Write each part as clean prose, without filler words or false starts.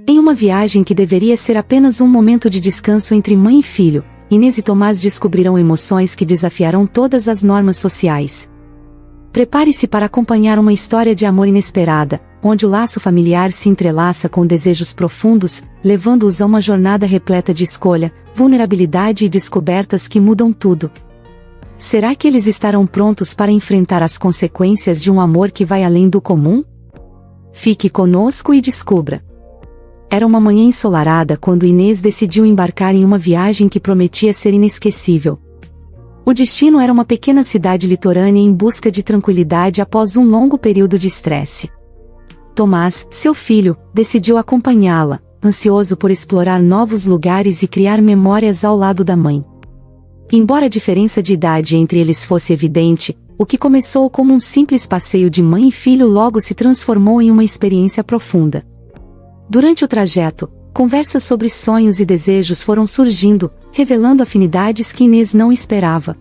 Em uma viagem que deveria ser apenas um momento de descanso entre mãe e filho, Inês e Tomás descobrirão emoções que desafiarão todas as normas sociais. Prepare-se para acompanhar uma história de amor inesperada, onde o laço familiar se entrelaça com desejos profundos, levando-os a uma jornada repleta de escolha, vulnerabilidade e descobertas que mudam tudo. Será que eles estarão prontos para enfrentar as consequências de um amor que vai além do comum? Fique conosco e descubra. Era uma manhã ensolarada quando Inês decidiu embarcar em uma viagem que prometia ser inesquecível. O destino era uma pequena cidade litorânea em busca de tranquilidade após um longo período de estresse. Tomás, seu filho, decidiu acompanhá-la, ansioso por explorar novos lugares e criar memórias ao lado da mãe. Embora a diferença de idade entre eles fosse evidente, o que começou como um simples passeio de mãe e filho logo se transformou em uma experiência profunda. Durante o trajeto, conversas sobre sonhos e desejos foram surgindo, revelando afinidades que Inês não esperava.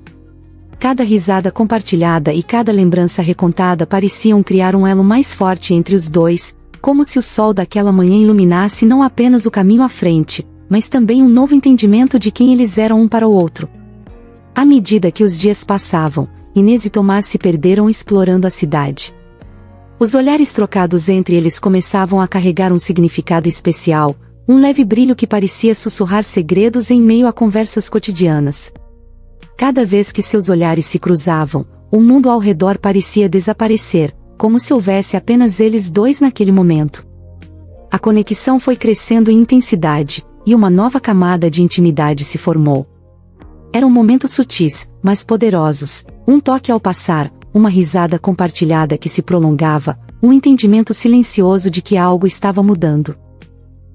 Cada risada compartilhada e cada lembrança recontada pareciam criar um elo mais forte entre os dois, como se o sol daquela manhã iluminasse não apenas o caminho à frente, mas também um novo entendimento de quem eles eram um para o outro. À medida que os dias passavam, Inês e Tomás se perderam explorando a cidade. Os olhares trocados entre eles começavam a carregar um significado especial, um leve brilho que parecia sussurrar segredos em meio a conversas cotidianas. Cada vez que seus olhares se cruzavam, o mundo ao redor parecia desaparecer, como se houvesse apenas eles dois naquele momento. A conexão foi crescendo em intensidade, e uma nova camada de intimidade se formou. Eram momentos sutis, mas poderosos, um toque ao passar, uma risada compartilhada que se prolongava, um entendimento silencioso de que algo estava mudando.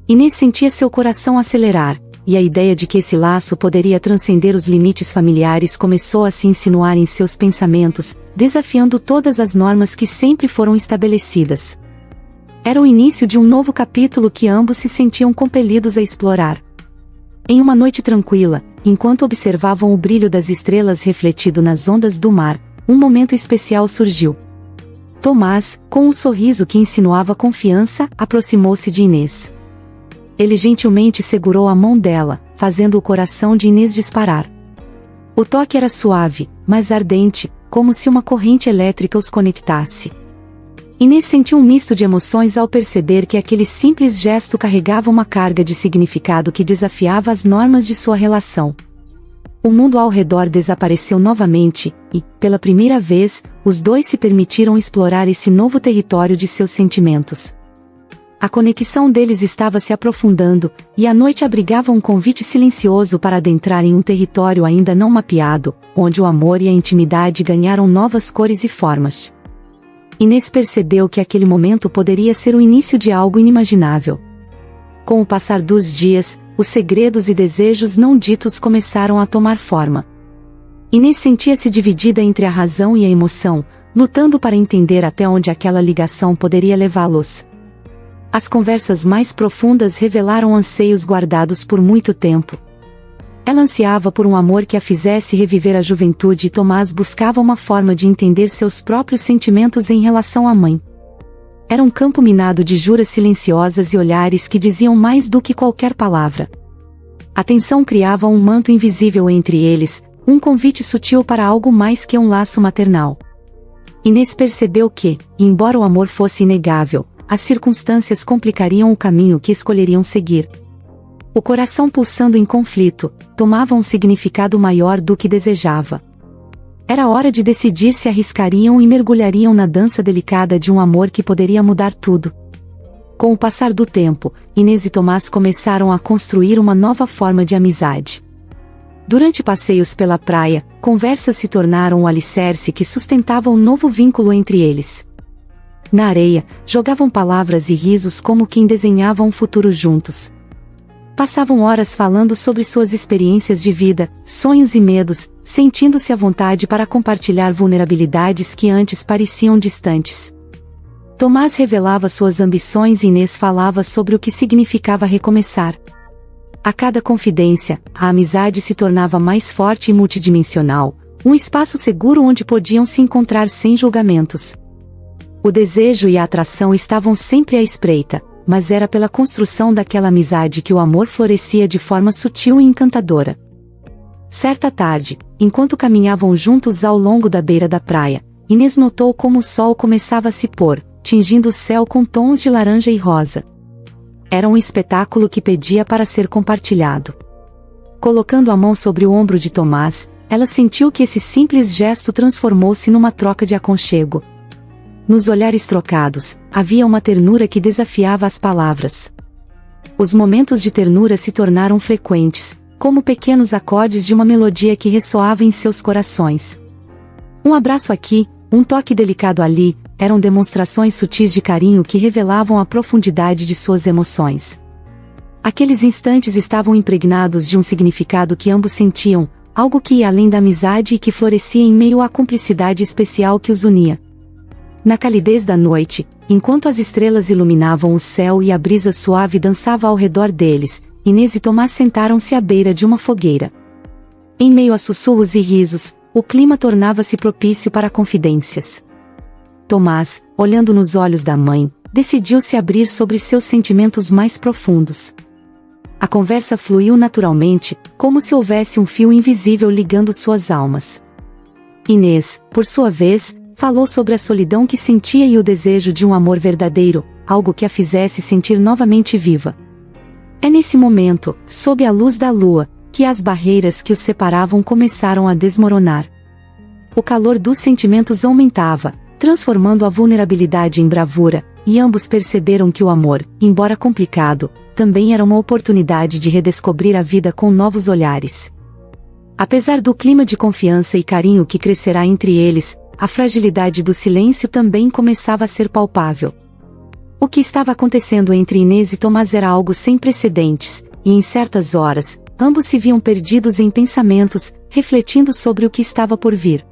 Inês sentia seu coração acelerar, e a ideia de que esse laço poderia transcender os limites familiares começou a se insinuar em seus pensamentos, desafiando todas as normas que sempre foram estabelecidas. Era o início de um novo capítulo que ambos se sentiam compelidos a explorar. Em uma noite tranquila, enquanto observavam o brilho das estrelas refletido nas ondas do mar, um momento especial surgiu. Tomás, com um sorriso que insinuava confiança, aproximou-se de Inês. Ele gentilmente segurou a mão dela, fazendo o coração de Inês disparar. O toque era suave, mas ardente, como se uma corrente elétrica os conectasse. Inês sentiu um misto de emoções ao perceber que aquele simples gesto carregava uma carga de significado que desafiava as normas de sua relação. O mundo ao redor desapareceu novamente, e, pela primeira vez, os dois se permitiram explorar esse novo território de seus sentimentos. A conexão deles estava se aprofundando, e a noite abrigava um convite silencioso para adentrar em um território ainda não mapeado, onde o amor e a intimidade ganharam novas cores e formas. Inês percebeu que aquele momento poderia ser o início de algo inimaginável. Com o passar dos dias, os segredos e desejos não ditos começaram a tomar forma. Inês sentia-se dividida entre a razão e a emoção, lutando para entender até onde aquela ligação poderia levá-los. As conversas mais profundas revelaram anseios guardados por muito tempo. Ela ansiava por um amor que a fizesse reviver a juventude e Tomás buscava uma forma de entender seus próprios sentimentos em relação à mãe. Era um campo minado de juras silenciosas e olhares que diziam mais do que qualquer palavra. A tensão criava um manto invisível entre eles, um convite sutil para algo mais que um laço maternal. Inês percebeu que, embora o amor fosse inegável, as circunstâncias complicariam o caminho que escolheriam seguir. O coração pulsando em conflito, tomava um significado maior do que desejava. Era hora de decidir se arriscariam e mergulhariam na dança delicada de um amor que poderia mudar tudo. Com o passar do tempo, Inês e Tomás começaram a construir uma nova forma de amizade. Durante passeios pela praia, conversas se tornaram o alicerce que sustentava um novo vínculo entre eles. Na areia, jogavam palavras e risos como quem desenhava um futuro juntos. Passavam horas falando sobre suas experiências de vida, sonhos e medos, sentindo-se à vontade para compartilhar vulnerabilidades que antes pareciam distantes. Tomás revelava suas ambições e Inês falava sobre o que significava recomeçar. A cada confidência, a amizade se tornava mais forte e multidimensional, um espaço seguro onde podiam se encontrar sem julgamentos. O desejo e a atração estavam sempre à espreita, mas era pela construção daquela amizade que o amor florescia de forma sutil e encantadora. Certa tarde, enquanto caminhavam juntos ao longo da beira da praia, Inês notou como o sol começava a se pôr, tingindo o céu com tons de laranja e rosa. Era um espetáculo que pedia para ser compartilhado. Colocando a mão sobre o ombro de Tomás, ela sentiu que esse simples gesto transformou-se numa troca de aconchego. Nos olhares trocados, havia uma ternura que desafiava as palavras. Os momentos de ternura se tornaram frequentes, como pequenos acordes de uma melodia que ressoava em seus corações. Um abraço aqui, um toque delicado ali, eram demonstrações sutis de carinho que revelavam a profundidade de suas emoções. Aqueles instantes estavam impregnados de um significado que ambos sentiam, algo que ia além da amizade e que florescia em meio à cumplicidade especial que os unia. Na calidez da noite, enquanto as estrelas iluminavam o céu e a brisa suave dançava ao redor deles, Inês e Tomás sentaram-se à beira de uma fogueira. Em meio a sussurros e risos, o clima tornava-se propício para confidências. Tomás, olhando nos olhos da mãe, decidiu-se abrir sobre seus sentimentos mais profundos. A conversa fluiu naturalmente, como se houvesse um fio invisível ligando suas almas. Inês, por sua vez, falou sobre a solidão que sentia e o desejo de um amor verdadeiro, algo que a fizesse sentir novamente viva. É nesse momento, sob a luz da lua, que as barreiras que os separavam começaram a desmoronar. O calor dos sentimentos aumentava, transformando a vulnerabilidade em bravura, e ambos perceberam que o amor, embora complicado, também era uma oportunidade de redescobrir a vida com novos olhares. Apesar do clima de confiança e carinho que crescerá entre eles, a fragilidade do silêncio também começava a ser palpável. O que estava acontecendo entre Inês e Tomás era algo sem precedentes, e em certas horas, ambos se viam perdidos em pensamentos, refletindo sobre o que estava por vir.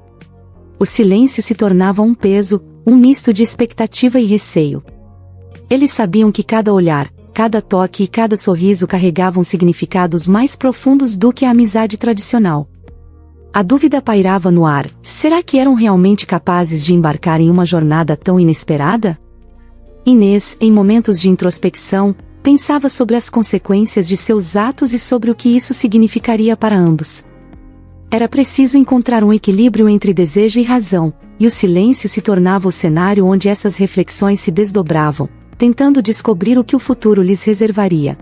O silêncio se tornava um peso, um misto de expectativa e receio. Eles sabiam que cada olhar, cada toque e cada sorriso carregavam significados mais profundos do que a amizade tradicional. A dúvida pairava no ar: será que eram realmente capazes de embarcar em uma jornada tão inesperada? Inês, em momentos de introspecção, pensava sobre as consequências de seus atos e sobre o que isso significaria para ambos. Era preciso encontrar um equilíbrio entre desejo e razão, e o silêncio se tornava o cenário onde essas reflexões se desdobravam, tentando descobrir o que o futuro lhes reservaria.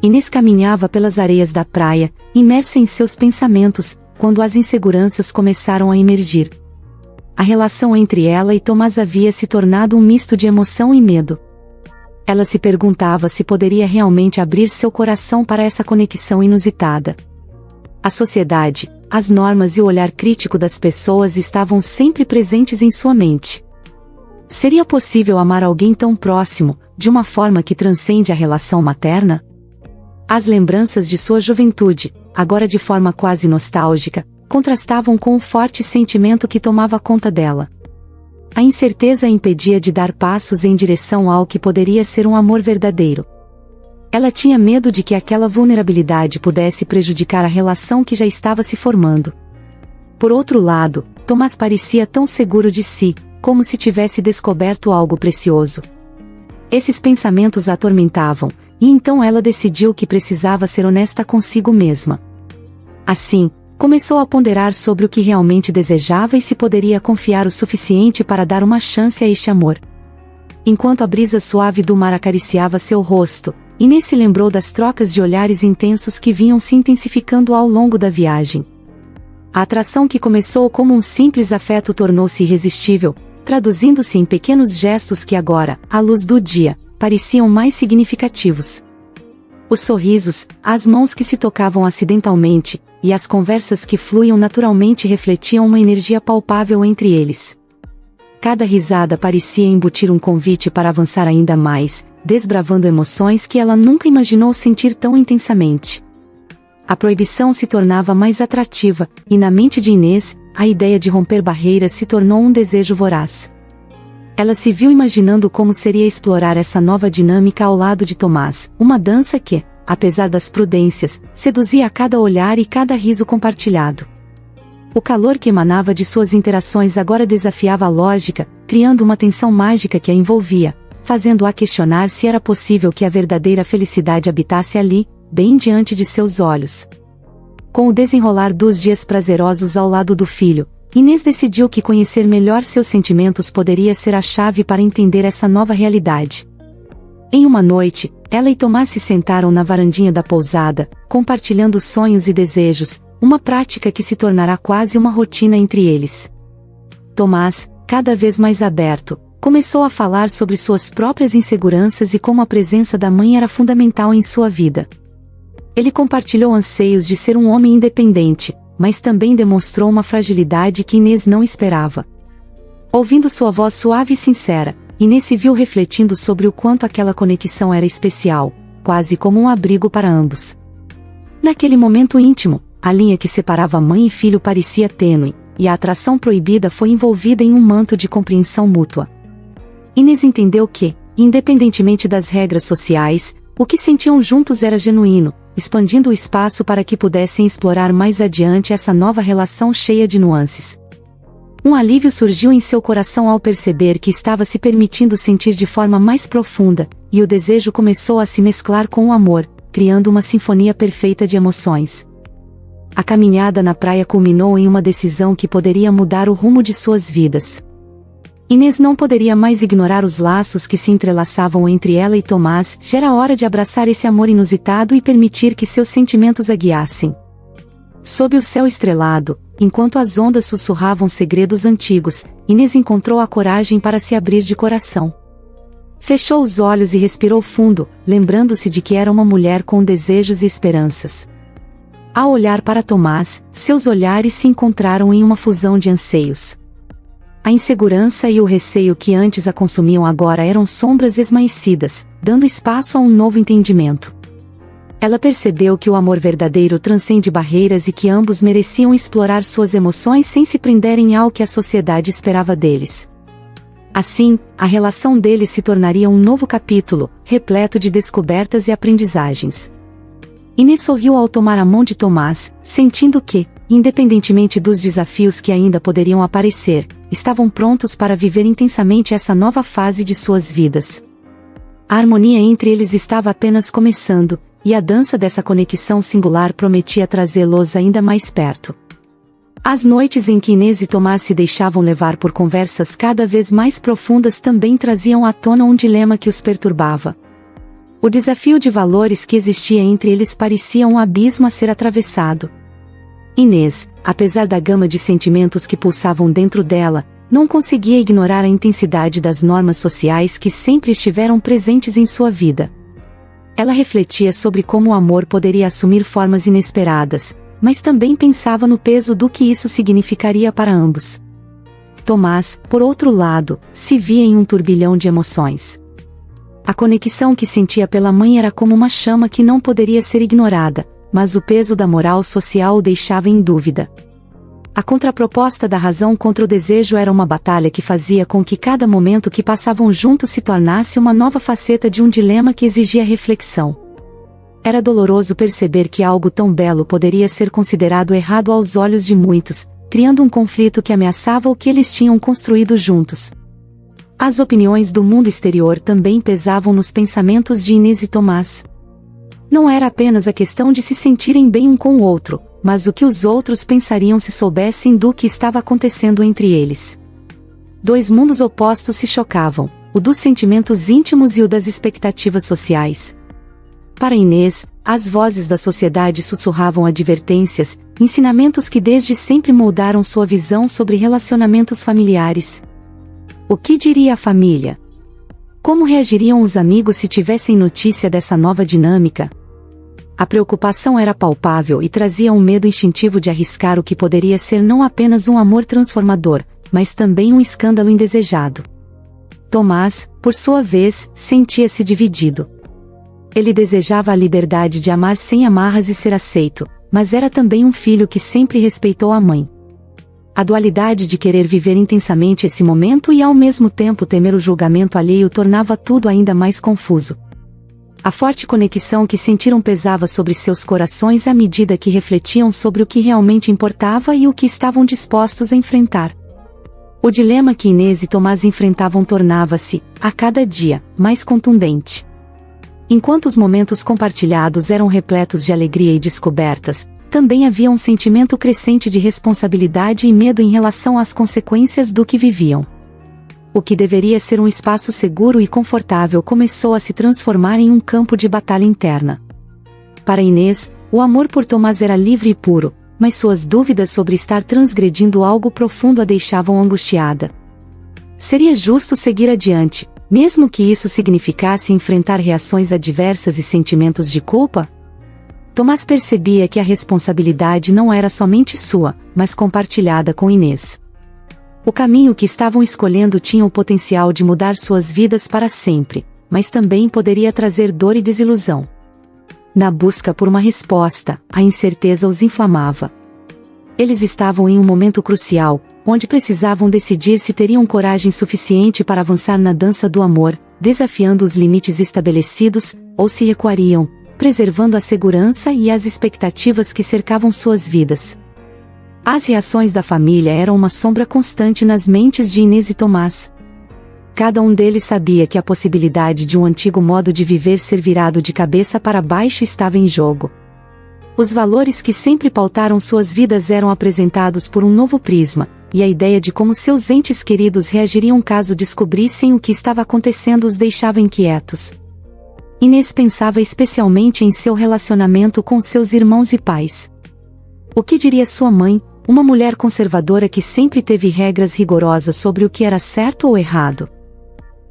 Inês caminhava pelas areias da praia, imersa em seus pensamentos, quando as inseguranças começaram a emergir. A relação entre ela e Tomás havia se tornado um misto de emoção e medo. Ela se perguntava se poderia realmente abrir seu coração para essa conexão inusitada. A sociedade, as normas e o olhar crítico das pessoas estavam sempre presentes em sua mente. Seria possível amar alguém tão próximo, de uma forma que transcende a relação materna? As lembranças de sua juventude, agora de forma quase nostálgica, contrastavam com o forte sentimento que tomava conta dela. A incerteza a impedia de dar passos em direção ao que poderia ser um amor verdadeiro. Ela tinha medo de que aquela vulnerabilidade pudesse prejudicar a relação que já estava se formando. Por outro lado, Tomás parecia tão seguro de si, como se tivesse descoberto algo precioso. Esses pensamentos a atormentavam, e então ela decidiu que precisava ser honesta consigo mesma. Assim, começou a ponderar sobre o que realmente desejava e se poderia confiar o suficiente para dar uma chance a este amor. Enquanto a brisa suave do mar acariciava seu rosto, Inês se lembrou das trocas de olhares intensos que vinham se intensificando ao longo da viagem. A atração que começou como um simples afeto tornou-se irresistível, traduzindo-se em pequenos gestos que agora, à luz do dia, pareciam mais significativos. Os sorrisos, as mãos que se tocavam acidentalmente, e as conversas que fluíam naturalmente refletiam uma energia palpável entre eles. Cada risada parecia embutir um convite para avançar ainda mais, desbravando emoções que ela nunca imaginou sentir tão intensamente. A proibição se tornava mais atrativa, e na mente de Inês, a ideia de romper barreiras se tornou um desejo voraz. Ela se viu imaginando como seria explorar essa nova dinâmica ao lado de Tomás, uma dança que, apesar das prudências, seduzia a cada olhar e cada riso compartilhado. O calor que emanava de suas interações agora desafiava a lógica, criando uma tensão mágica que a envolvia, fazendo-a questionar se era possível que a verdadeira felicidade habitasse ali, bem diante de seus olhos. Com o desenrolar dos dias prazerosos ao lado do filho, Inês decidiu que conhecer melhor seus sentimentos poderia ser a chave para entender essa nova realidade. Em uma noite, ela e Tomás se sentaram na varandinha da pousada, compartilhando sonhos e desejos, uma prática que se tornará quase uma rotina entre eles. Tomás, cada vez mais aberto, começou a falar sobre suas próprias inseguranças e como a presença da mãe era fundamental em sua vida. Ele compartilhou anseios de ser um homem independente, mas também demonstrou uma fragilidade que Inês não esperava. Ouvindo sua voz suave e sincera, Inês se viu refletindo sobre o quanto aquela conexão era especial, quase como um abrigo para ambos. Naquele momento íntimo, a linha que separava mãe e filho parecia tênue, e a atração proibida foi envolvida em um manto de compreensão mútua. Inês entendeu que, independentemente das regras sociais, o que sentiam juntos era genuíno, expandindo o espaço para que pudessem explorar mais adiante essa nova relação cheia de nuances. Um alívio surgiu em seu coração ao perceber que estava se permitindo sentir de forma mais profunda, e o desejo começou a se mesclar com o amor, criando uma sinfonia perfeita de emoções. A caminhada na praia culminou em uma decisão que poderia mudar o rumo de suas vidas. Inês não poderia mais ignorar os laços que se entrelaçavam entre ela e Tomás, já era hora de abraçar esse amor inusitado e permitir que seus sentimentos a guiassem. Sob o céu estrelado, enquanto as ondas sussurravam segredos antigos, Inês encontrou a coragem para se abrir de coração. Fechou os olhos e respirou fundo, lembrando-se de que era uma mulher com desejos e esperanças. Ao olhar para Tomás, seus olhares se encontraram em uma fusão de anseios. A insegurança e o receio que antes a consumiam agora eram sombras esmaecidas, dando espaço a um novo entendimento. Ela percebeu que o amor verdadeiro transcende barreiras e que ambos mereciam explorar suas emoções sem se prenderem ao que a sociedade esperava deles. Assim, a relação deles se tornaria um novo capítulo, repleto de descobertas e aprendizagens. Inês sorriu ao tomar a mão de Tomás, sentindo que, independentemente dos desafios que ainda poderiam aparecer, estavam prontos para viver intensamente essa nova fase de suas vidas. A harmonia entre eles estava apenas começando, e a dança dessa conexão singular prometia trazê-los ainda mais perto. As noites em que Inês e Tomás se deixavam levar por conversas cada vez mais profundas também traziam à tona um dilema que os perturbava. O desafio de valores que existia entre eles parecia um abismo a ser atravessado. Inês, apesar da gama de sentimentos que pulsavam dentro dela, não conseguia ignorar a intensidade das normas sociais que sempre estiveram presentes em sua vida. Ela refletia sobre como o amor poderia assumir formas inesperadas, mas também pensava no peso do que isso significaria para ambos. Tomás, por outro lado, se via em um turbilhão de emoções. A conexão que sentia pela mãe era como uma chama que não poderia ser ignorada, mas o peso da moral social o deixava em dúvida. A contraproposta da razão contra o desejo era uma batalha que fazia com que cada momento que passavam juntos se tornasse uma nova faceta de um dilema que exigia reflexão. Era doloroso perceber que algo tão belo poderia ser considerado errado aos olhos de muitos, criando um conflito que ameaçava o que eles tinham construído juntos. As opiniões do mundo exterior também pesavam nos pensamentos de Inês e Tomás. Não era apenas a questão de se sentirem bem um com o outro, mas o que os outros pensariam se soubessem do que estava acontecendo entre eles. Dois mundos opostos se chocavam, o dos sentimentos íntimos e o das expectativas sociais. Para Inês, as vozes da sociedade sussurravam advertências, ensinamentos que desde sempre moldaram sua visão sobre relacionamentos familiares. O que diria a família? Como reagiriam os amigos se tivessem notícia dessa nova dinâmica? A preocupação era palpável e trazia um medo instintivo de arriscar o que poderia ser não apenas um amor transformador, mas também um escândalo indesejado. Tomás, por sua vez, sentia-se dividido. Ele desejava a liberdade de amar sem amarras e ser aceito, mas era também um filho que sempre respeitou a mãe. A dualidade de querer viver intensamente esse momento e ao mesmo tempo temer o julgamento alheio tornava tudo ainda mais confuso. A forte conexão que sentiram pesava sobre seus corações à medida que refletiam sobre o que realmente importava e o que estavam dispostos a enfrentar. O dilema que Inês e Tomás enfrentavam tornava-se, a cada dia, mais contundente. Enquanto os momentos compartilhados eram repletos de alegria e descobertas, também havia um sentimento crescente de responsabilidade e medo em relação às consequências do que viviam. O que deveria ser um espaço seguro e confortável começou a se transformar em um campo de batalha interna. Para Inês, o amor por Tomás era livre e puro, mas suas dúvidas sobre estar transgredindo algo profundo a deixavam angustiada. Seria justo seguir adiante, mesmo que isso significasse enfrentar reações adversas e sentimentos de culpa? Tomás percebia que a responsabilidade não era somente sua, mas compartilhada com Inês. O caminho que estavam escolhendo tinha o potencial de mudar suas vidas para sempre, mas também poderia trazer dor e desilusão. Na busca por uma resposta, a incerteza os inflamava. Eles estavam em um momento crucial, onde precisavam decidir se teriam coragem suficiente para avançar na dança do amor, desafiando os limites estabelecidos, ou se recuariam, preservando a segurança e as expectativas que cercavam suas vidas. As reações da família eram uma sombra constante nas mentes de Inês e Tomás. Cada um deles sabia que a possibilidade de um antigo modo de viver ser virado de cabeça para baixo estava em jogo. Os valores que sempre pautaram suas vidas eram apresentados por um novo prisma, e a ideia de como seus entes queridos reagiriam caso descobrissem o que estava acontecendo os deixava inquietos. Inês pensava especialmente em seu relacionamento com seus irmãos e pais. O que diria sua mãe, uma mulher conservadora que sempre teve regras rigorosas sobre o que era certo ou errado?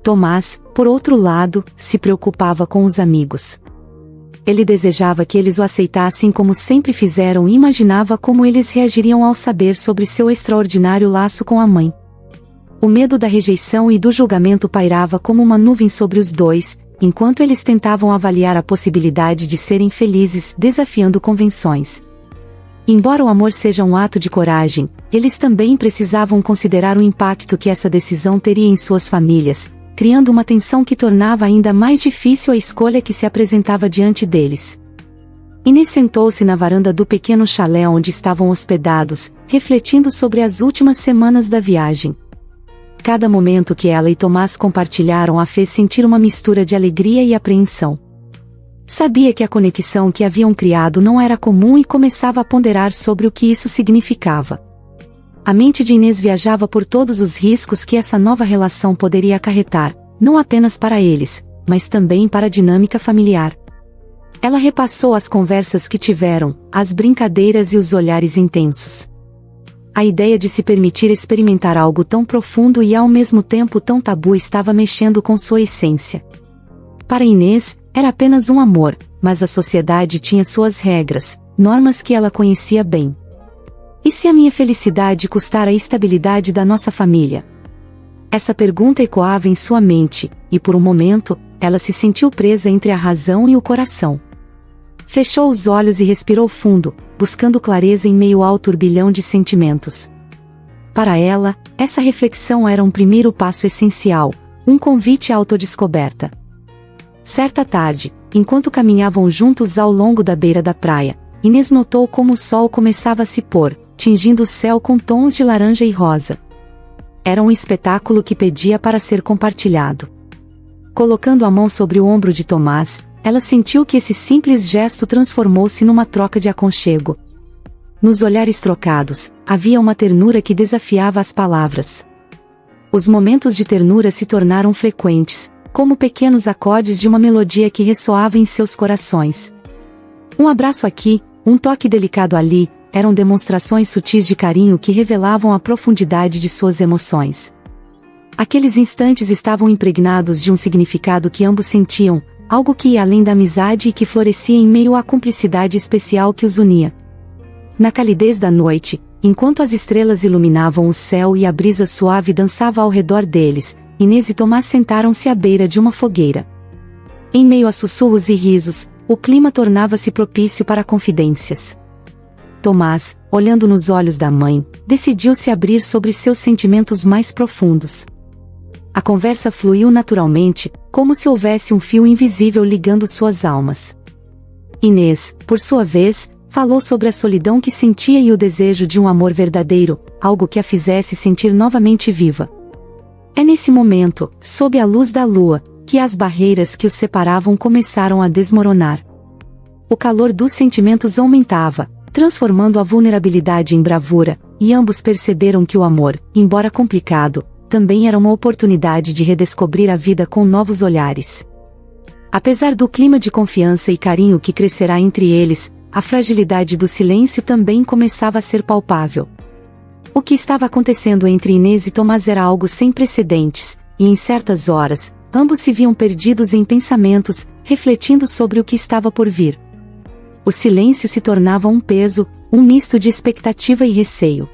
Tomás, por outro lado, se preocupava com os amigos. Ele desejava que eles o aceitassem como sempre fizeram e imaginava como eles reagiriam ao saber sobre seu extraordinário laço com a mãe. O medo da rejeição e do julgamento pairava como uma nuvem sobre os dois, enquanto eles tentavam avaliar a possibilidade de serem felizes desafiando convenções. Embora o amor seja um ato de coragem, eles também precisavam considerar o impacto que essa decisão teria em suas famílias, criando uma tensão que tornava ainda mais difícil a escolha que se apresentava diante deles. Inês sentou-se na varanda do pequeno chalé onde estavam hospedados, refletindo sobre as últimas semanas da viagem. Cada momento que ela e Tomás compartilharam a fez sentir uma mistura de alegria e apreensão. Sabia que a conexão que haviam criado não era comum e começava a ponderar sobre o que isso significava. A mente de Inês viajava por todos os riscos que essa nova relação poderia acarretar, não apenas para eles, mas também para a dinâmica familiar. Ela repassou as conversas que tiveram, as brincadeiras e os olhares intensos. A ideia de se permitir experimentar algo tão profundo e ao mesmo tempo tão tabu estava mexendo com sua essência. Para Inês, era apenas um amor, mas a sociedade tinha suas regras, normas que ela conhecia bem. E se a minha felicidade custar a estabilidade da nossa família? Essa pergunta ecoava em sua mente, e por um momento, ela se sentiu presa entre a razão e o coração. Fechou os olhos e respirou fundo, buscando clareza em meio ao turbilhão de sentimentos. Para ela, essa reflexão era um primeiro passo essencial, um convite à autodescoberta. Certa tarde, enquanto caminhavam juntos ao longo da beira da praia, Inês notou como o sol começava a se pôr, tingindo o céu com tons de laranja e rosa. Era um espetáculo que pedia para ser compartilhado. Colocando a mão sobre o ombro de Tomás, ela sentiu que esse simples gesto transformou-se numa troca de aconchego. Nos olhares trocados, havia uma ternura que desafiava as palavras. Os momentos de ternura se tornaram frequentes, como pequenos acordes de uma melodia que ressoava em seus corações. Um abraço aqui, um toque delicado ali, eram demonstrações sutis de carinho que revelavam a profundidade de suas emoções. Aqueles instantes estavam impregnados de um significado que ambos sentiam, algo que ia além da amizade e que florescia em meio à cumplicidade especial que os unia. Na calidez da noite, enquanto as estrelas iluminavam o céu e a brisa suave dançava ao redor deles, Inês e Tomás sentaram-se à beira de uma fogueira. Em meio a sussurros e risos, o clima tornava-se propício para confidências. Tomás, olhando nos olhos da mãe, decidiu se abrir sobre seus sentimentos mais profundos. A conversa fluiu naturalmente, como se houvesse um fio invisível ligando suas almas. Inês, por sua vez, Falou sobre a solidão que sentia e o desejo de um amor verdadeiro, algo que a fizesse sentir novamente viva. É nesse momento, sob a luz da lua, que as barreiras que os separavam começaram a desmoronar. O calor dos sentimentos aumentava, transformando a vulnerabilidade em bravura, e ambos perceberam que o amor, embora complicado, também era uma oportunidade de redescobrir a vida com novos olhares. Apesar do clima de confiança e carinho que crescerá entre eles, a fragilidade do silêncio também começava a ser palpável. O que estava acontecendo entre Inês e Tomás era algo sem precedentes, e em certas horas, ambos se viam perdidos em pensamentos, refletindo sobre o que estava por vir. O silêncio se tornava um peso, um misto de expectativa e receio.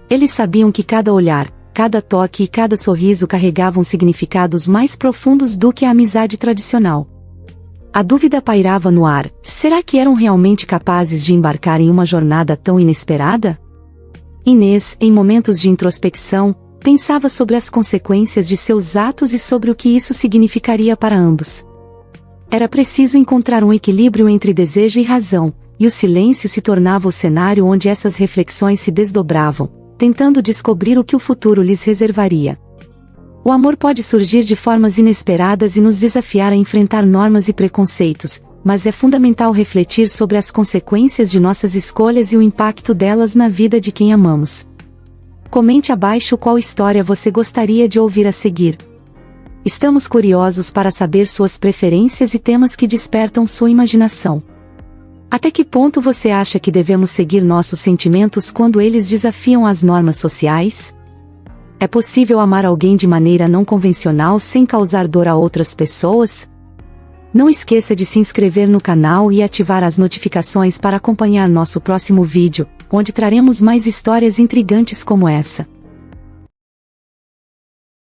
Eles sabiam que cada olhar, cada toque e cada sorriso carregavam significados mais profundos do que a amizade tradicional. A dúvida pairava no ar: será que eram realmente capazes de embarcar em uma jornada tão inesperada? Inês, em momentos de introspecção, pensava sobre as consequências de seus atos e sobre o que isso significaria para ambos. Era preciso encontrar um equilíbrio entre desejo e razão, e o silêncio se tornava o cenário onde essas reflexões se desdobravam, tentando descobrir o que o futuro lhes reservaria. O amor pode surgir de formas inesperadas e nos desafiar a enfrentar normas e preconceitos, mas é fundamental refletir sobre as consequências de nossas escolhas e o impacto delas na vida de quem amamos. Comente abaixo qual história você gostaria de ouvir a seguir. Estamos curiosos para saber suas preferências e temas que despertam sua imaginação. Até que ponto você acha que devemos seguir nossos sentimentos quando eles desafiam as normas sociais? É possível amar alguém de maneira não convencional sem causar dor a outras pessoas? Não esqueça de se inscrever no canal e ativar as notificações para acompanhar nosso próximo vídeo, onde traremos mais histórias intrigantes como essa.